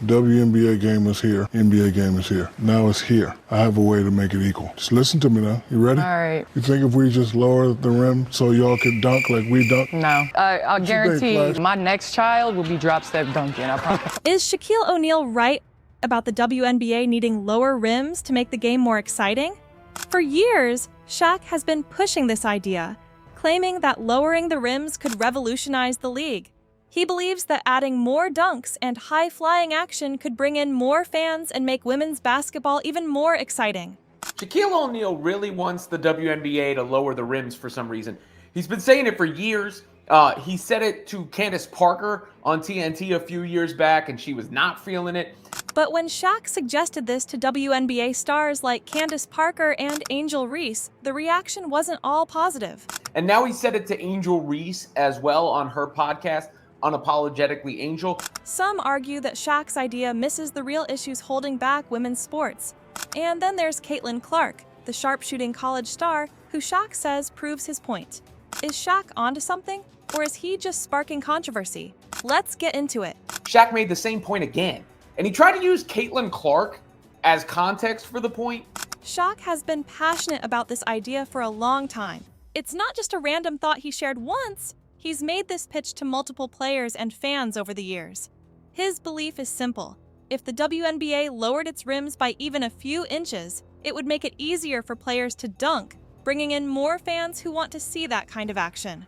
WNBA game is here, NBA game is here. Now it's here. I have a way to make it equal. Just listen to me now. You ready? All right. You think if we just lower the rim so y'all could dunk like we dunk? No. I'll guarantee Flash? my next child will be drop step dunking. I promise. Is Shaquille O'Neal right about the WNBA needing lower rims to make the game more exciting? For years, SHAQ has been pushing this idea, claiming that lowering the rims could revolutionize the league. He believes that adding more dunks and high-flying action could bring in more fans and make women's basketball even more exciting. Shaquille O'Neal really wants the WNBA to lower the rims for some reason. He's been saying it for years. He said it to Candace Parker on TNT a few years back, and she was not feeling it. But when SHAQ suggested this to WNBA stars like Candace Parker and Angel Reese, the reaction wasn't all positive. And now he said it to Angel Reese as well on her podcast, Unapologetically Angel. Some argue that SHAQ's idea misses the real issues holding back women's sports. And then there's Caitlin Clark, the sharpshooting college star, who SHAQ says proves his point. Is SHAQ onto something, or is he just sparking controversy? Let's get into it. SHAQ made the same point again, and he tried to use Caitlin Clark as context for the point. SHAQ has been passionate about this idea for a long time. It's not just a random thought he shared once. He's made this pitch to multiple players and fans over the years. His belief is simple. If the WNBA lowered its rims by even a few inches, it would make it easier for players to dunk, bringing in more fans who want to see that kind of action.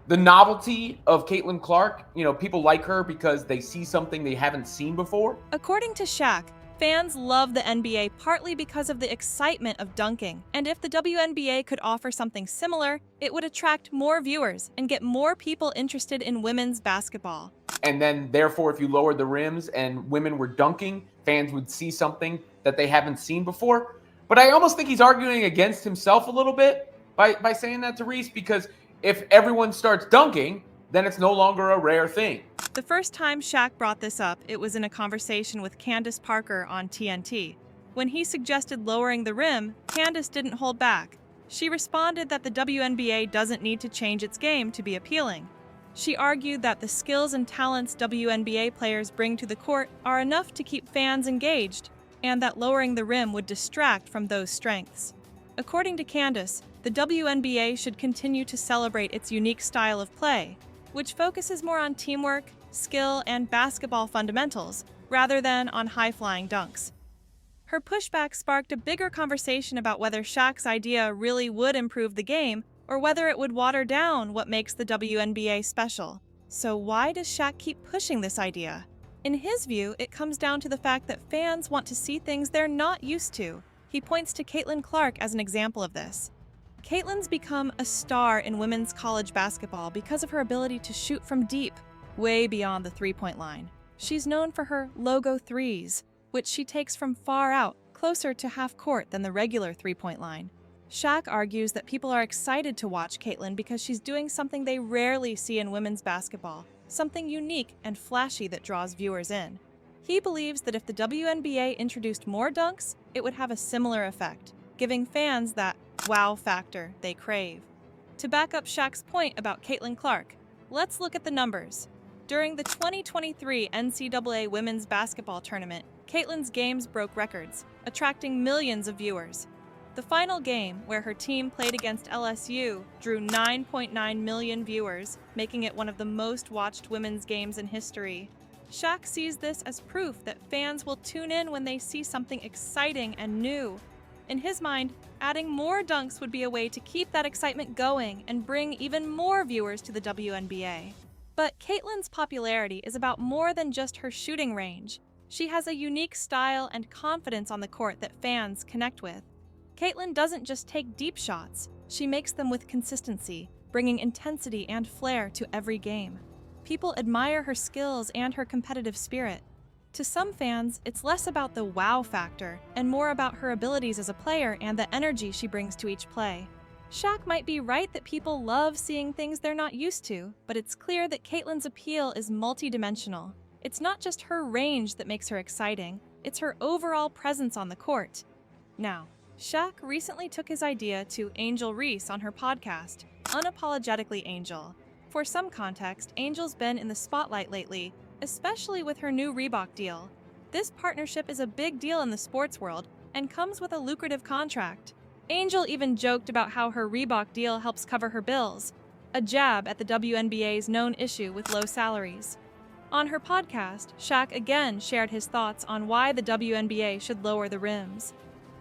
The novelty of Caitlin Clark, people like her because they see something they haven't seen before. According to SHAQ, fans love the NBA partly because of the excitement of dunking, and if the WNBA could offer something similar, it would attract more viewers and get more people interested in women's basketball. And then, therefore, if you lowered the rims and women were dunking, fans would see something that they haven't seen before. But I almost think he's arguing against himself a little bit by saying that to Reese, because if everyone starts dunking, then it's no longer a rare thing. The first time SHAQ brought this up, it was in a conversation with Candace Parker on TNT. When he suggested lowering the rim, Candace didn't hold back. She responded that the WNBA doesn't need to change its game to be appealing. She argued that the skills and talents WNBA players bring to the court are enough to keep fans engaged, and that lowering the rim would distract from those strengths. According to Candace, the WNBA should continue to celebrate its unique style of play, which focuses more on teamwork, skill, and basketball fundamentals, rather than on high-flying dunks. Her pushback sparked a bigger conversation about whether SHAQ's idea really would improve the game, or whether it would water down what makes the WNBA special. So why does SHAQ keep pushing this idea? In his view, it comes down to the fact that fans want to see things they're not used to. He points to Caitlin Clark as an example of this. Caitlin's become a star in women's college basketball because of her ability to shoot from deep, way beyond the three-point line. She's known for her logo threes, which she takes from far out, closer to half court than the regular three-point line. SHAQ argues that people are excited to watch Caitlin because she's doing something they rarely see in women's basketball, something unique and flashy that draws viewers in. He believes that if the WNBA introduced more dunks, it would have a similar effect, giving fans that wow factor they crave. To back up SHAQ's point about Caitlin Clark, let's look at the numbers. During the 2023 NCAA Women's Basketball Tournament, Caitlin's games broke records, attracting millions of viewers. The final game, where her team played against LSU, drew 9.9 million viewers, making it one of the most watched women's games in history. SHAQ sees this as proof that fans will tune in when they see something exciting and new. In his mind, adding more dunks would be a way to keep that excitement going and bring even more viewers to the WNBA. But Caitlin's popularity is about more than just her shooting range. She has a unique style and confidence on the court that fans connect with. Caitlin doesn't just take deep shots, she makes them with consistency, bringing intensity and flair to every game. People admire her skills and her competitive spirit. To some fans, it's less about the wow factor and more about her abilities as a player and the energy she brings to each play. SHAQ might be right that people love seeing things they're not used to, but it's clear that Caitlin's appeal is multidimensional. It's not just her range that makes her exciting, it's her overall presence on the court. Now, SHAQ recently took his idea to Angel Reese on her podcast, Unapologetically Angel. For some context, Angel's been in the spotlight lately, especially with her new Reebok deal. This partnership is a big deal in the sports world and comes with a lucrative contract. Angel even joked about how her Reebok deal helps cover her bills, a jab at the WNBA's known issue with low salaries. On her podcast, SHAQ again shared his thoughts on why the WNBA should lower the rims.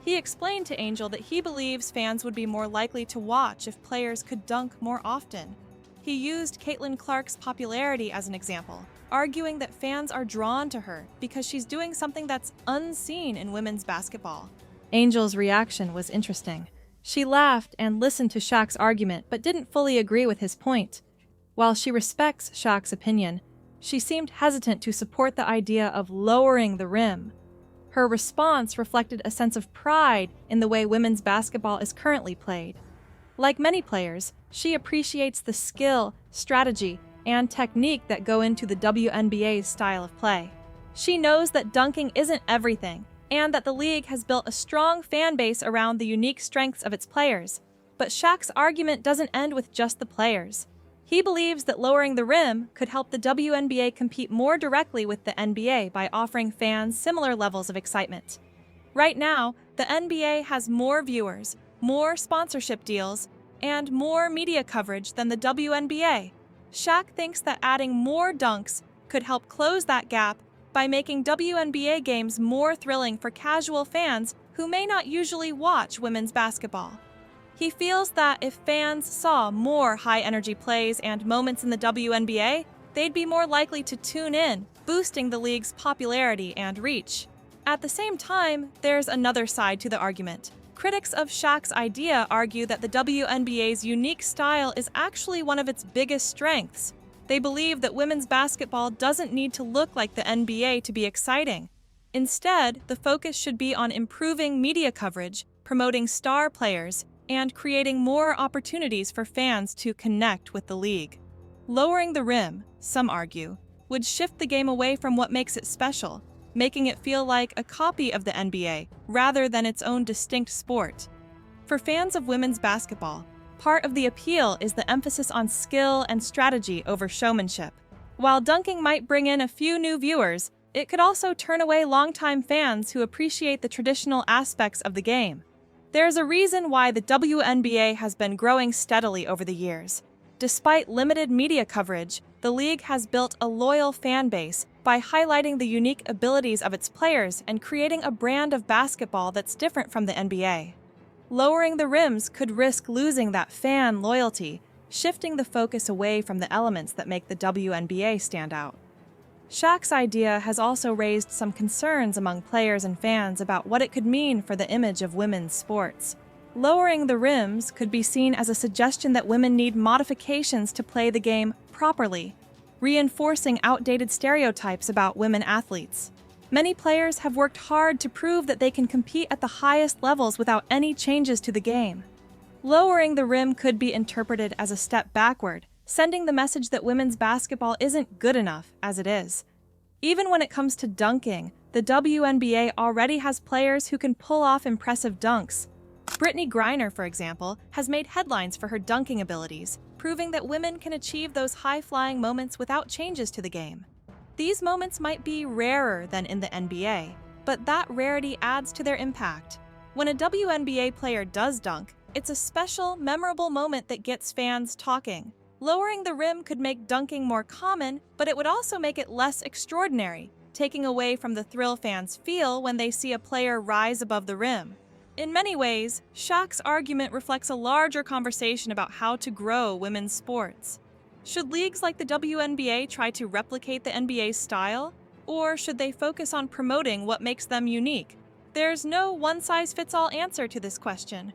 He explained to Angel that he believes fans would be more likely to watch if players could dunk more often. He used Caitlin Clark's popularity as an example, arguing that fans are drawn to her because she's doing something that's unseen in women's basketball. Angel's reaction was interesting. She laughed and listened to SHAQ's argument but didn't fully agree with his point. While she respects SHAQ's opinion, she seemed hesitant to support the idea of lowering the rim. Her response reflected a sense of pride in the way women's basketball is currently played. Like many players, she appreciates the skill, strategy, and technique that go into the WNBA's style of play. She knows that dunking isn't everything, and that the league has built a strong fan base around the unique strengths of its players. But SHAQ's argument doesn't end with just the players. He believes that lowering the rim could help the WNBA compete more directly with the NBA by offering fans similar levels of excitement. Right now, the NBA has more viewers, more sponsorship deals, and more media coverage than the WNBA. SHAQ thinks that adding more dunks could help close that gap by making WNBA games more thrilling for casual fans who may not usually watch women's basketball. He feels that if fans saw more high-energy plays and moments in the WNBA, they'd be more likely to tune in, boosting the league's popularity and reach. At the same time, there's another side to the argument. Critics of SHAQ's idea argue that the WNBA's unique style is actually one of its biggest strengths. They believe that women's basketball doesn't need to look like the NBA to be exciting. Instead, the focus should be on improving media coverage, promoting star players, and creating more opportunities for fans to connect with the league. Lowering the rim, some argue, would shift the game away from what makes it special, making it feel like a copy of the NBA rather than its own distinct sport. For fans of women's basketball, part of the appeal is the emphasis on skill and strategy over showmanship. While dunking might bring in a few new viewers, it could also turn away longtime fans who appreciate the traditional aspects of the game. There's a reason why the WNBA has been growing steadily over the years. Despite limited media coverage, the league has built a loyal fan base by highlighting the unique abilities of its players and creating a brand of basketball that's different from the NBA. Lowering the rims could risk losing that fan loyalty, shifting the focus away from the elements that make the WNBA stand out. SHAQ's idea has also raised some concerns among players and fans about what it could mean for the image of women's sports. Lowering the rims could be seen as a suggestion that women need modifications to play the game properly, reinforcing outdated stereotypes about women athletes. Many players have worked hard to prove that they can compete at the highest levels without any changes to the game. Lowering the rim could be interpreted as a step backward, sending the message that women's basketball isn't good enough as it is. Even when it comes to dunking, the WNBA already has players who can pull off impressive dunks. Brittany Griner, for example, has made headlines for her dunking abilities, proving that women can achieve those high-flying moments without changes to the game. These moments might be rarer than in the NBA, but that rarity adds to their impact. When a WNBA player does dunk, it's a special, memorable moment that gets fans talking. Lowering the rim could make dunking more common, but it would also make it less extraordinary, taking away from the thrill fans feel when they see a player rise above the rim. In many ways, SHAQ's argument reflects a larger conversation about how to grow women's sports. Should leagues like the WNBA try to replicate the NBA's style, or should they focus on promoting what makes them unique? There's no one-size-fits-all answer to this question.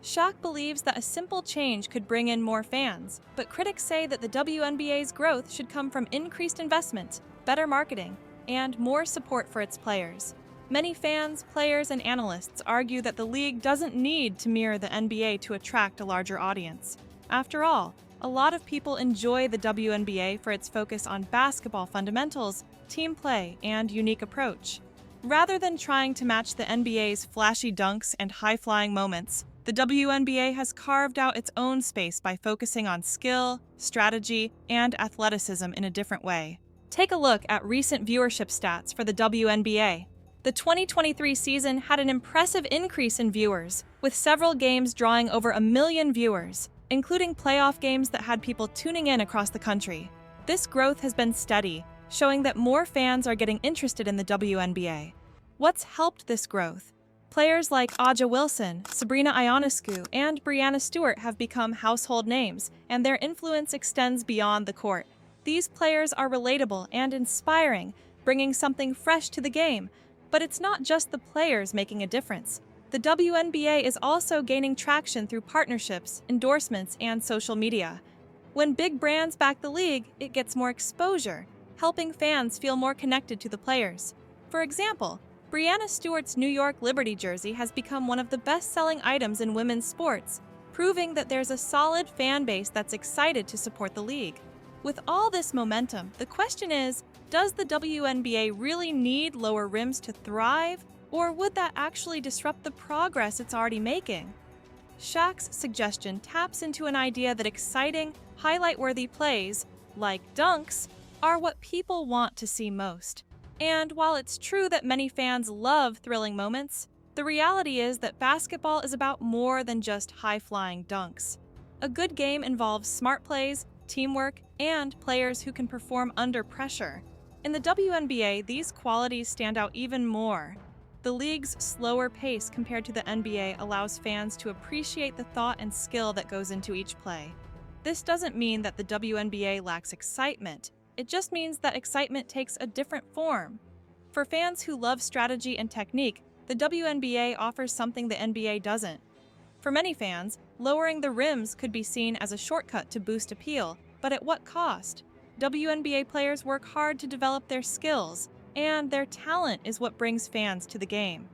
SHAQ believes that a simple change could bring in more fans, but critics say that the WNBA's growth should come from increased investment, better marketing, and more support for its players. Many fans, players, and analysts argue that the league doesn't need to mirror the NBA to attract a larger audience. After all, a lot of people enjoy the WNBA for its focus on basketball fundamentals, team play, and unique approach. Rather than trying to match the NBA's flashy dunks and high-flying moments, the WNBA has carved out its own space by focusing on skill, strategy, and athleticism in a different way. Take a look at recent viewership stats for the WNBA. The 2023 season had an impressive increase in viewers, with several games drawing over 1 million viewers, including playoff games that had people tuning in across the country. This growth has been steady, showing that more fans are getting interested in the WNBA. What's helped this growth? Players like Aja Wilson, Sabrina Ionescu, and Breanna Stewart have become household names, and their influence extends beyond the court. These players are relatable and inspiring, bringing something fresh to the game. But it's not just the players making a difference. The WNBA is also gaining traction through partnerships, endorsements, and social media. When big brands back the league, it gets more exposure, helping fans feel more connected to the players. For example, Breanna Stewart's New York Liberty jersey has become one of the best-selling items in women's sports, proving that there's a solid fan base that's excited to support the league. With all this momentum, the question is, does the WNBA really need lower rims to thrive, or would that actually disrupt the progress it's already making? SHAQ's suggestion taps into an idea that exciting, highlight-worthy plays, like dunks, are what people want to see most. And while it's true that many fans love thrilling moments, the reality is that basketball is about more than just high-flying dunks. A good game involves smart plays, teamwork, and players who can perform under pressure. In the WNBA, these qualities stand out even more. The league's slower pace compared to the NBA allows fans to appreciate the thought and skill that goes into each play. This doesn't mean that the WNBA lacks excitement. It just means that excitement takes a different form. For fans who love strategy and technique, the WNBA offers something the NBA doesn't. For many fans, lowering the rims could be seen as a shortcut to boost appeal, but at what cost? WNBA players work hard to develop their skills, and their talent is what brings fans to the game.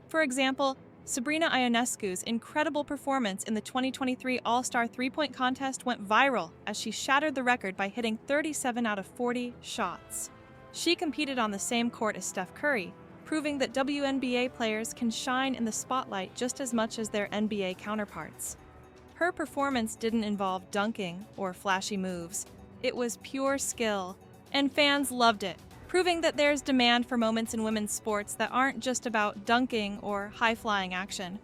For example, Sabrina Ionescu's incredible performance in the 2023 All-Star three-point contest went viral as she shattered the record by hitting 37 out of 40 shots. She competed on the same court as Steph Curry, proving that WNBA players can shine in the spotlight just as much as their NBA counterparts. Her performance didn't involve dunking or flashy moves. It was pure skill, and fans loved it, proving that there's demand for moments in women's sports that aren't just about dunking or high-flying action.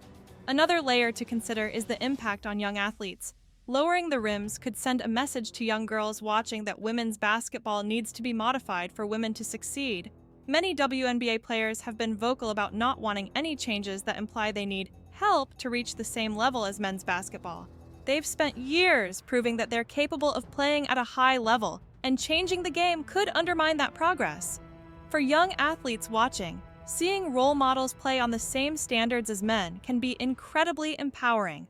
Another layer to consider is the impact on young athletes. Lowering the rims could send a message to young girls watching that women's basketball needs to be modified for women to succeed. Many WNBA players have been vocal about not wanting any changes that imply they need help to reach the same level as men's basketball. They've spent years proving that they're capable of playing at a high level, and changing the game could undermine that progress. For young athletes watching, seeing role models play on the same standards as men can be incredibly empowering.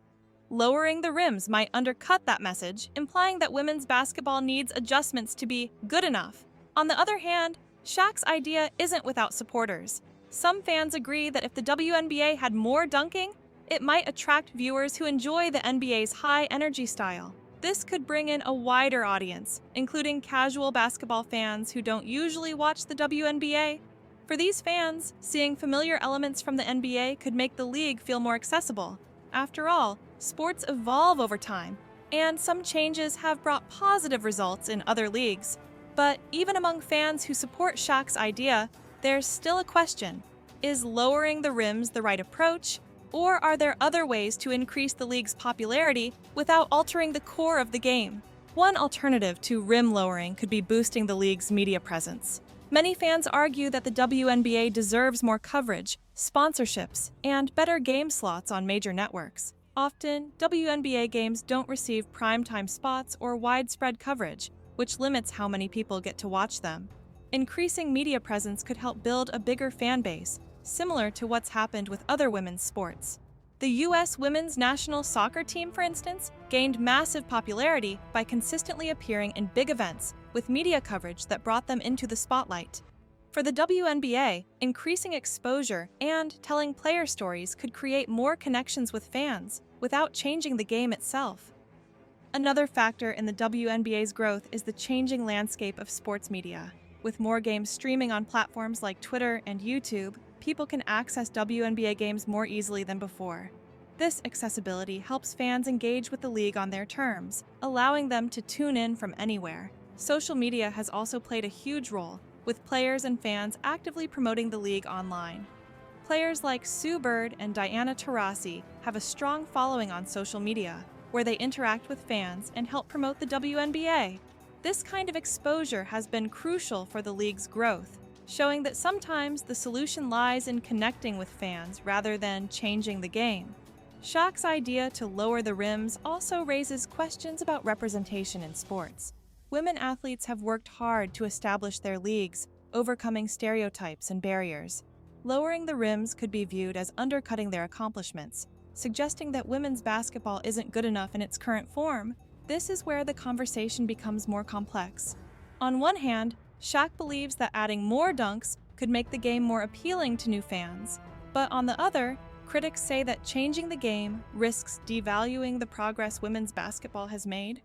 Lowering the rims might undercut that message, implying that women's basketball needs adjustments to be good enough. On the other hand, SHAQ's idea isn't without supporters. Some fans agree that if the WNBA had more dunking, it might attract viewers who enjoy the NBA's high-energy style. This could bring in a wider audience, including casual basketball fans who don't usually watch the WNBA. For these fans, seeing familiar elements from the NBA could make the league feel more accessible. After all, sports evolve over time, and some changes have brought positive results in other leagues. But even among fans who support SHAQ's idea, there's still a question. Is lowering the rims the right approach? Or are there other ways to increase the league's popularity without altering the core of the game? One alternative to rim lowering could be boosting the league's media presence. Many fans argue that the WNBA deserves more coverage, sponsorships, and better game slots on major networks. Often, WNBA games don't receive primetime spots or widespread coverage, which limits how many people get to watch them. Increasing media presence could help build a bigger fan base, similar to what's happened with other women's sports. The U.S. women's national soccer team, for instance, gained massive popularity by consistently appearing in big events with media coverage that brought them into the spotlight. For the WNBA, increasing exposure and telling player stories could create more connections with fans without changing the game itself. Another factor in the WNBA's growth is the changing landscape of sports media. With more games streaming on platforms like Twitter and YouTube, people can access WNBA games more easily than before. This accessibility helps fans engage with the league on their terms, allowing them to tune in from anywhere. Social media has also played a huge role, with players and fans actively promoting the league online. Players like Sue Bird and Diana Taurasi have a strong following on social media, where they interact with fans and help promote the WNBA. This kind of exposure has been crucial for the league's growth, showing that sometimes the solution lies in connecting with fans rather than changing the game. SHAQ's idea to lower the rims also raises questions about representation in sports. Women athletes have worked hard to establish their leagues, overcoming stereotypes and barriers. Lowering the rims could be viewed as undercutting their accomplishments, suggesting that women's basketball isn't good enough in its current form. This is where the conversation becomes more complex. On one hand, SHAQ believes that adding more dunks could make the game more appealing to new fans. But on the other, critics say that changing the game risks devaluing the progress women's basketball has made.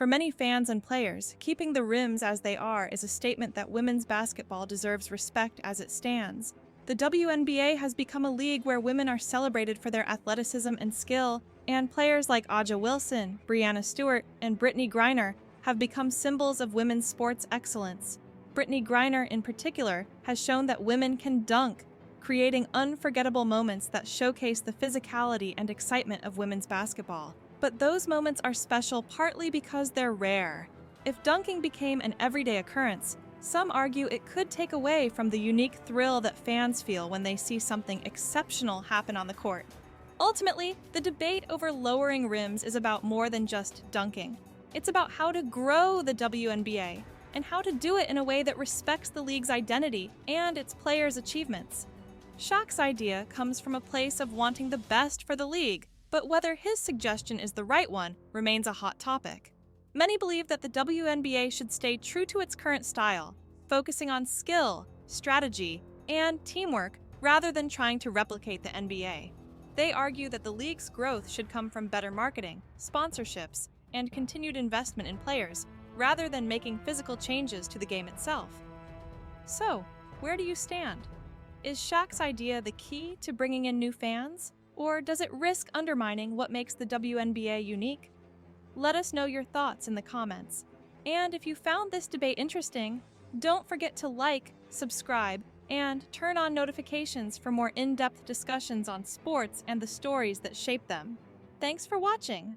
For many fans and players, keeping the rims as they are is a statement that women's basketball deserves respect as it stands. The WNBA has become a league where women are celebrated for their athleticism and skill, and players like Aja Wilson, Breanna Stewart, and Brittney Griner have become symbols of women's sports excellence. Brittney Griner, in particular, has shown that women can dunk, creating unforgettable moments that showcase the physicality and excitement of women's basketball. But those moments are special partly because they're rare. If dunking became an everyday occurrence, some argue it could take away from the unique thrill that fans feel when they see something exceptional happen on the court. Ultimately, the debate over lowering rims is about more than just dunking. It's about how to grow the WNBA and how to do it in a way that respects the league's identity and its players' achievements. SHAQ's idea comes from a place of wanting the best for the league, but whether his suggestion is the right one remains a hot topic. Many believe that the WNBA should stay true to its current style, focusing on skill, strategy, and teamwork rather than trying to replicate the NBA. They argue that the league's growth should come from better marketing, sponsorships, and continued investment in players, rather than making physical changes to the game itself. So, where do you stand? Is SHAQ's idea the key to bringing in new fans? Or does it risk undermining what makes the WNBA unique? Let us know your thoughts in the comments. And if you found this debate interesting, don't forget to like, subscribe, and turn on notifications for more in-depth discussions on sports and the stories that shape them. Thanks for watching!